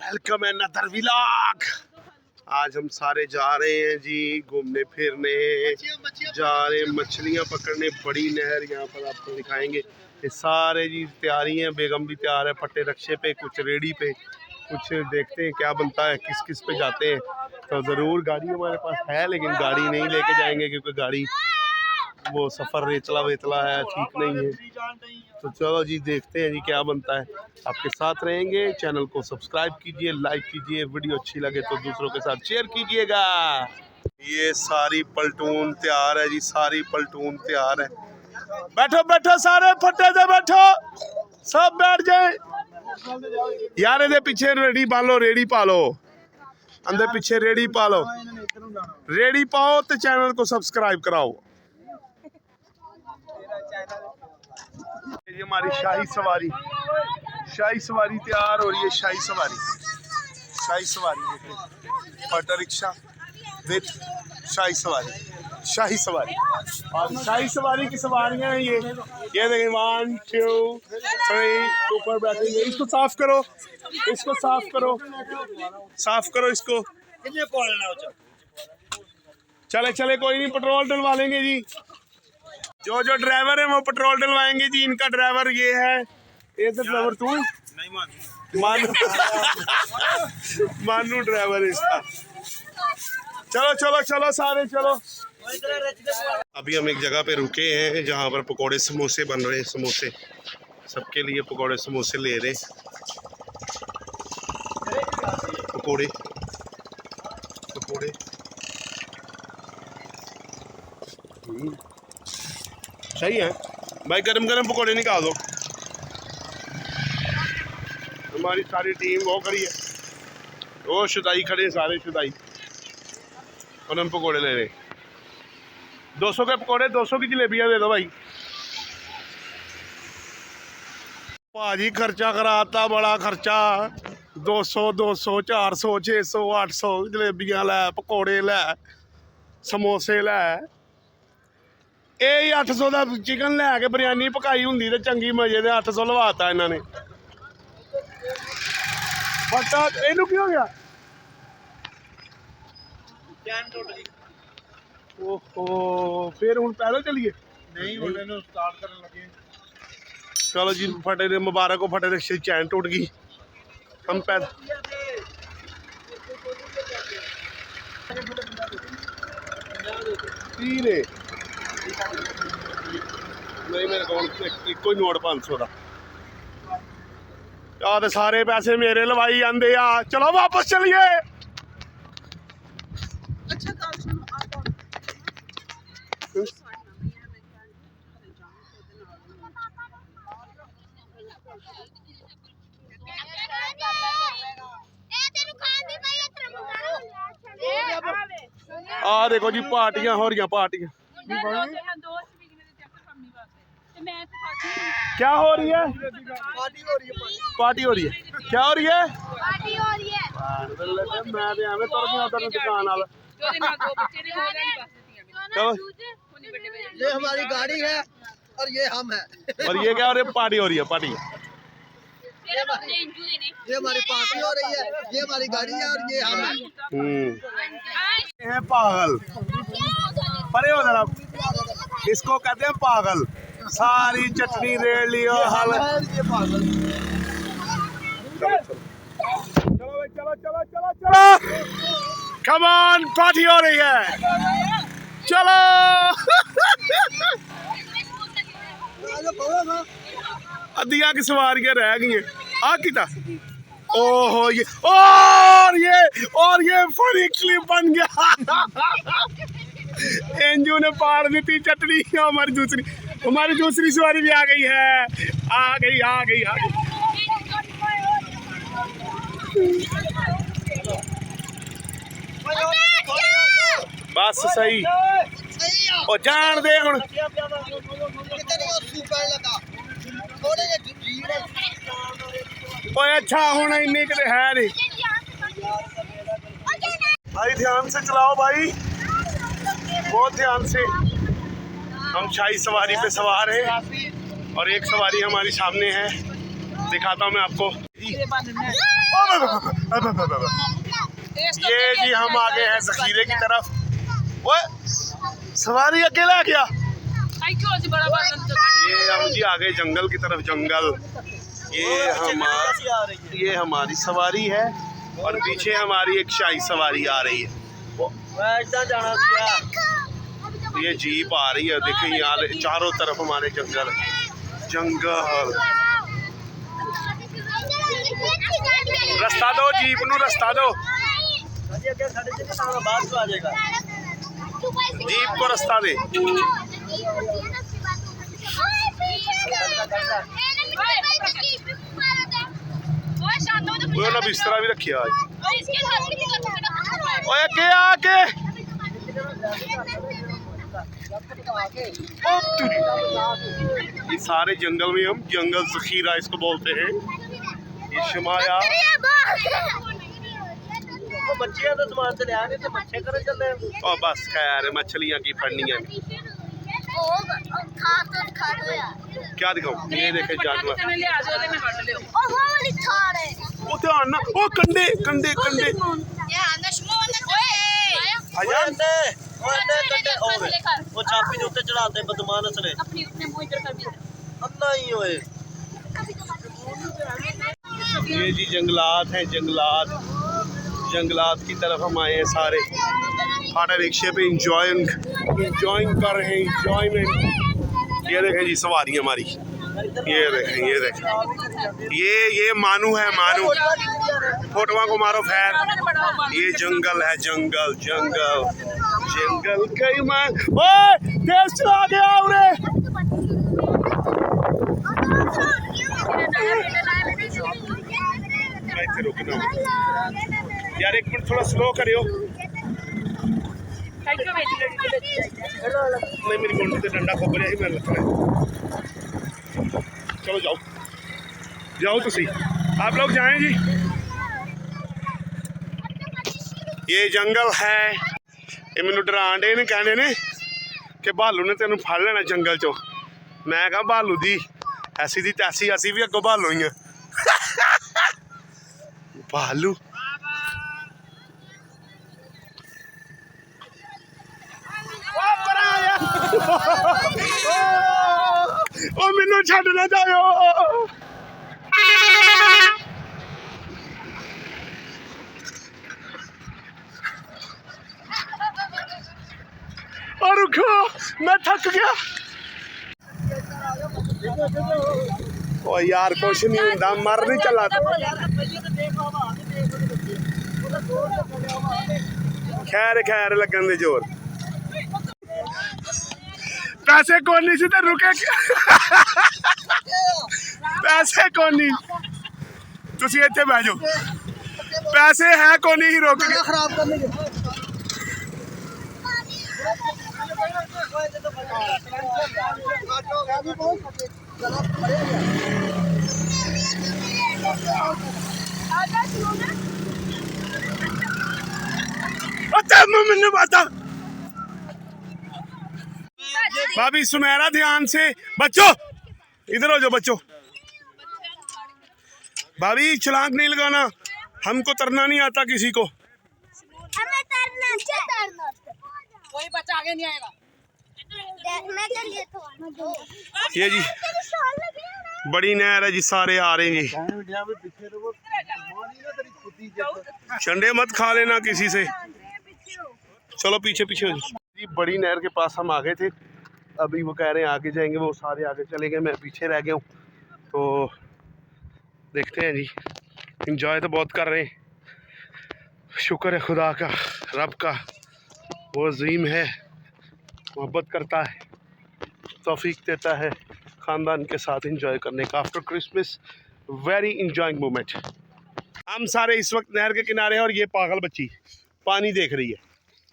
Welcome है नदर vlog. आज हम सारे जा रहे हैं जी घूमने फिरने, जा रहे हैं मछलियाँ पकड़ने। बड़ी नहर यहाँ पर आपको दिखाएंगे। ये सारे जी तैयारी हैं, बेगम भी तैयार है, फटे रक्षे पे, कुछ रेडी पे, कुछ देखते हैं क्या बनता है, किस किस पे जाते हैं। तो ज़रूर गाड़ी हमारे पास है, लेकिन गाड़ी नहीं लेके जाएंगे क्योंकि गाड़ी वो सफ़र रेतला वेतला है, ठीक नहीं है। तो चलो जी देखते हैं जी क्या बनता है। आपके साथ रहेंगे। चैनल को सब्सक्राइब कीजिए, लाइक कीजिए, वीडियो अच्छी लगे तो दूसरों के साथ शेयर कीजिएगा। ये सारी पलटून तैयार है जी, सारी पलटून तैयार है। बैठो बैठो सारे फट्टे से बैठो, सब बैठ जाए यार। इधर पीछे रेडी पालो, रेडी पालो, अंदर पीछे रेडी पालो, रेडी पाओ तो चैनल को सब्सक्राइब कराओ। ये हमारी शाही सवारी तैयार हो रही है। शाही सवारी ऑटो रिक्शा विद शाही सवारी और शाही सवारी की सवारियां हैं ये देखिए 1 2 3 ऊपर बैठेंगे। इसको साफ करो, इसको साफ करो, इसको। चले चले कोई नहीं, पेट्रोल डलवा लेंगे जी। जो ड्राइवर है वो पेट्रोल डलवाएंगे जी। इनका ड्राइवर ये है, ये तो ड्राइवर तू नहीं, मानू ड्राइवर है इसका। चलो चलो चलो सारे चलो। अभी हम एक जगह पे रुके हैं जहाँ पर पकोड़े समोसे बन रहे हैं। समोसे सबके लिए पकोड़े समोसे ले रहे हैं। पकोड़े सही है भाई, गरम गरम पकोड़े निकाल दो। हमारी सारी टीम वो खड़ी है, वो शुदाई खड़े, सारे शुदाई, और हम पकोड़े ले रहे। 200 के पकोड़े, 200 की जलेबियाँ दे दो भाई। भाजी खर्चा कराता, बड़ा खर्चा। 200 400 600 800 जलेबियाँ लै, पकोड़े लै, समोसे लै। ਇਹ 800 ਦਾ ਚਿਕਨ ਲੈ ਕੇ ਬਿਰਿਆਨੀ ਪਕਾਈ ਹੁੰਦੀ ਤੇ ਚੰਗੀ ਮਜ਼ੇ ਦੇ 800 ਲਵਾਤਾ ਇਹਨਾਂ ਨੇ। ਬਟਾ ਇਹਨੂੰ ਕੀ ਹੋ ਗਿਆ? ਚੈਨ ਟੁੱਟ ਗਈ। ਓਹੋ, ਫਿਰ ਹੁਣ ਪੈਦਲ ਚੱਲੀਏ? ਨਹੀਂ, ਹੁਣ ਇਹਨੂੰ ਸਟਾਰਟ ਕਰਨ ਲੱਗੇ। ਚਲੋ ਜੀ, ਫਟੇ ਦੇ ਮੁਬਾਰਕ ਹੋ, ਫਟੇ ਦੇ ਚੈਨ ਟੁੱਟ ਗਈ। हम पैदल नहीं, मेरे अकाउंट एक ही नोट 500 का। यार सारे पैसे मेरे लवाई जाते आ। चलो वापस चलिए। आ देखो जी पार्टियां हो रही, पार्टियां क्या हो रही है? पार्टी हो रही है। क्या हो रही है? मैं उधर दुकान वाला। ये हमारी गाड़ी है और ये हम है। और ये क्या हो रही है? पार्टी हो रही है, पार्टी। ये हमारी पार्टी हो रही है, ये हमारी गाड़ी है और ये हम है। पागल परे हो जरा, इसको कहते हैं पागल। सारी चटनी रेड़ लियो हल। चलो भाई, चलो चलो चलो चलो, कम ऑन, पार्टी हो रही है, चलो। अद्धियां की सवारियां रह गई हैं। आ किता ओहो, ये और ये फनी क्लिप बन गया। एंजू ने पाड़ दी थी चटनी। हमारी दूसरी सवारी भी आ गई है। आ गई। बस सही ओ जान दे हुण। अच्छा हुण इन्नी किते है नहीं भाई। ध्यान से चलाओ भाई, बहुत ध्यान से। हम शाही सवारी पे सवार हैं और एक सवारी हमारी सामने है, दिखाता हूँ मैं आपको। ये जी हम आ गए हैं जखीरे की तरफ। ओए सवारी अकेला गया। ये हम जी आ गए जंगल की तरफ। जंगल ये हमारी सवारी है और पीछे हमारी एक शाही सवारी आ रही है। ये जीप आ रही है, देखिए यहाँ चारों तरफ हमारे जंगल जंगल। रास्ता दो जीप नू, रास्ता दो जीप को, रास्ता दे। वो ना बिस्तरा भी रखिए आज। ओए के आके ये सारे जंगल में हम जंगल जखीरा इसको बोलते हैं। ये शमाया बच्चियां तो सामान से ले आने थे, मच्छे करे चल रहे हैं। और बस खैर मछलियां की फड़नी है। क्या दिखाऊं? ये देखे जानवर। वो ध्यान ना, वो कंडे कंडे कंडे। वो चापी के उत्ते चढ़ाते बदमान असले अल्लाह ही होए। ये जी जंगलात हैं, जंगलात। जंगलात की तरफ हम आए हैं सारे। फाटा रिक्शे पे इंजॉइंग कर रहे हैं, इंजॉयमेंट। ये देखें जी सवारी हमारी। ये देखें, ये देखें, ये मानू है, मानू। फोटोआ को मारो खैर। ये जंगल है, जंगल जंगल जंगल। कई मान ओए तेज चला गया उरे। रुकना यार, एक मिनट थोड़ा स्लो करियो। नहीं मेरी गोंडी से डंडा खोपरिया ही मैं लगता है। चलो जाओ जाओ तुसी, आप लोग जाएं जी। ये जंगल है। ये मैनू डरान डे ने कहने ने कि भालू ने तेन फड़ लेना जंगल चो। मैं कहा भालू दी ऐसी दी तैसी, असी भी अगों भालू ही हैं। भालू ओ मैनू छड्ड ना जाओ। और रुको, मैं थक गया। ओ यार कुछ नहीं होता, मर नहीं चला। खैर खैर लगन दे जोर। पैसे कौन नहीं सी तो रुके। पैसे कौन नहीं, तुसी इत्थे बैठ जाओ। पैसे है कौन नहीं रोक के खराब करने के। मैंने बता भाभी सुमेरा, ध्यान से बच्चों, इधर हो जाओ बच्चों। भाभी छलांग नहीं लगाना, हमको तरना नहीं आता किसी को। हमें तरना कोई बच्चा आगे नहीं आएगा। ये जी बड़ी नहर है जी, सारे आ रहे हैं जी। चंडे मत खा लेना किसी से। चलो पीछे पीछे हो जी। बड़ी नहर के पास हम आ गए थे, अभी वो कह रहे हैं आगे जाएंगे, वो सारे आगे चले गए, मैं पीछे रह गया हूँ। तो देखते हैं जी, इंजॉय तो बहुत कर रहे हैं। शुक्र है खुदा का, रब का, वो अजीम है, मोहब्बत करता है, तौफीक देता है ख़ानदान के साथ इंजॉय करने का। After Christmas very enjoying moment. हम सारे इस वक्त नहर के किनारे हैं और ये पागल बच्ची पानी देख रही है।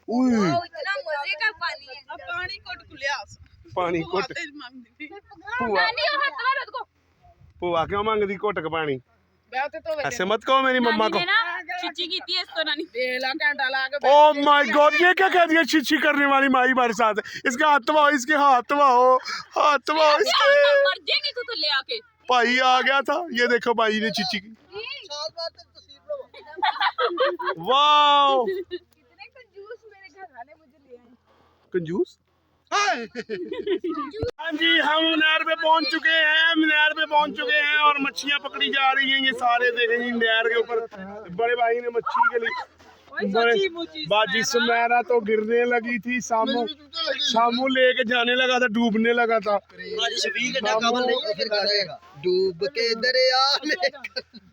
इतना मजे का पानी है। पानी कोट खुलिया, पानी कोट पुआ क्यों मांगदी कोटक पानी? ऐसे मत कहो मेरी मम्मा को। ओ माय गॉड, ये क्या कह दिया? छिछी करने वाली माई हमारे साथ है। इसके हाथ धवाओ, इसके हाथ धवाओ, हाथ धवाओ इसके। भाई आ गया था, ये देखो भाई ने चिची की। वाह कितने कंजूस मेरे घर वाले मुझे ले आए। कंजूस। हाँ जी, हम नहर पे पहुंच चुके हैं, नहर पे पहुंच चुके हैं और मच्छियां पकड़ी जा रही हैं। ये सारे देखें जी नहर के ऊपर बड़े भाई ने मच्छी के लिए बाजी सुनहरा तो गिरने लगी थी। सामू लेके जाने लगा था, डूबने लगा था। डूब के दरिया में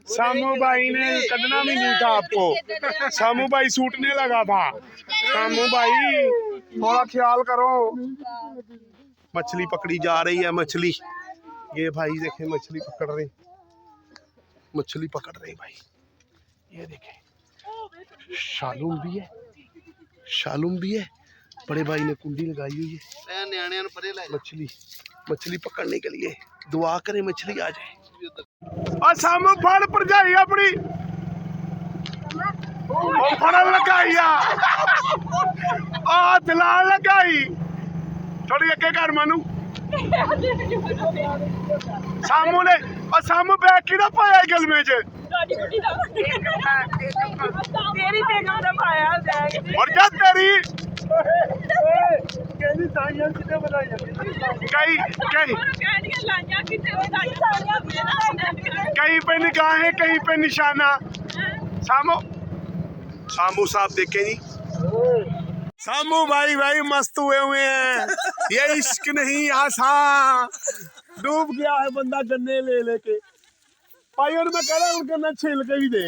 सामू भाई ने कढ़ना भी नहीं था आपको। सामू भाई सूटने लगा था। सामू भाई थोड़ा ख्याल करो। मछली पकड़ी जा रही है, मछली। ये भाई देखें मछली पकड़ रहे, मछली पकड़ रहे भाई। ये देखें शालूम भी है, शालूम भी है। बड़े भाई ने कुंडी लगाई हुई है मछली पकड़ने के लिए। दुआ करें मछली आ जाए। और सामू फड़ पर जाई अपनी फड़न लगाई दिलान लगाई थोड़ी अगे कर मानू। सामू ने और सामू बैग की ना पाया गलमे च और जा तेरी कहीं पे निगाहें कहीं पे निशाना। सामू साहब देखे जी, सामू भाई मस्त हुए हैं। ये इश्क नहीं आसान, डूब गया है बंदा गन्ने ले लेके। भाई और मैं कह रहा हूँ गन्ना छिल के भी दे।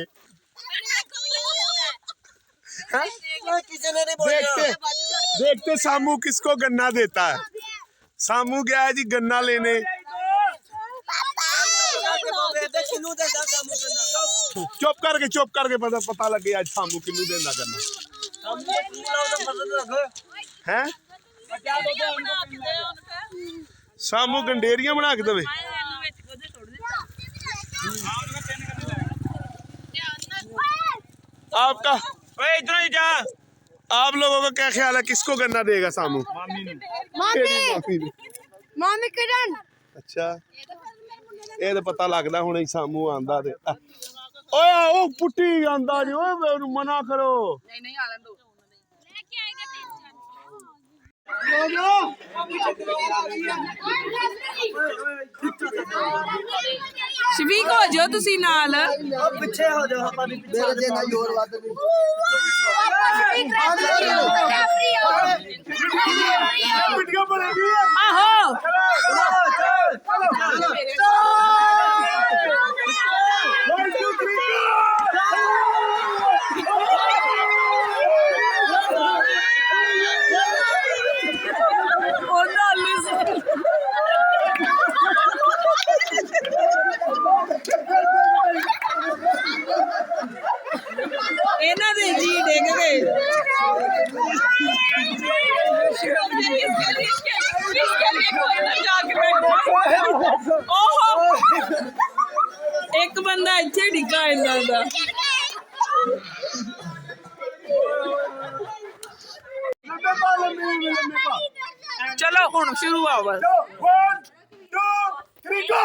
देखते सामू किसको गन्ना देता है। सामू गया है जी गन्ना लेने। चुप करके पता लग गया आज सामू किन्नू देना गन्ना है। सामू गंडेरियां बना के देवे। आपका इधर ही जा। आप लोगों का क्या ख्याल है, किसको गन्ना देगा सामू? मामी किरण। अच्छा ये तो पता लगदा हुणे सामू आंदा ते ओए ओ पुट्टी आंदा जी। ओए मना करो। नहीं आलन दो। लेके आएगा शफीक हो जाओ तुसी नाल पीछे हो जाओ। मेरे देना जोर वाद वीडियो बनेगी। आहो ਇਹਨਾਂ ਦੇ ਜੀ ਡਿੱਗ ਗਏ। ਇੱਕ ਬੰਦਾ ਇੱਥੇ ਡਿੱਗਾ ਇਹਨਾਂ ਦਾ। ਚਲੋ ਹੁਣ ਸ਼ੁਰੂ ਆ ਬਸ। 1 2 3 go।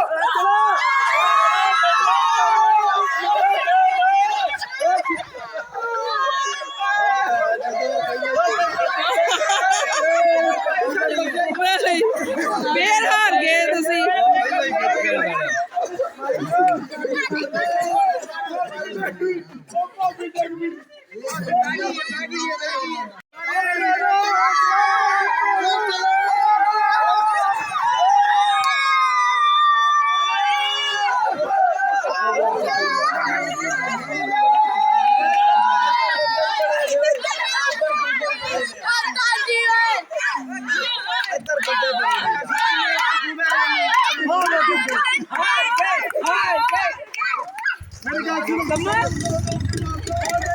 ਫੇਰ ਹਾਰ ਗਏ ਤੁਸੀਂ।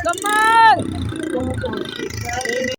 कमल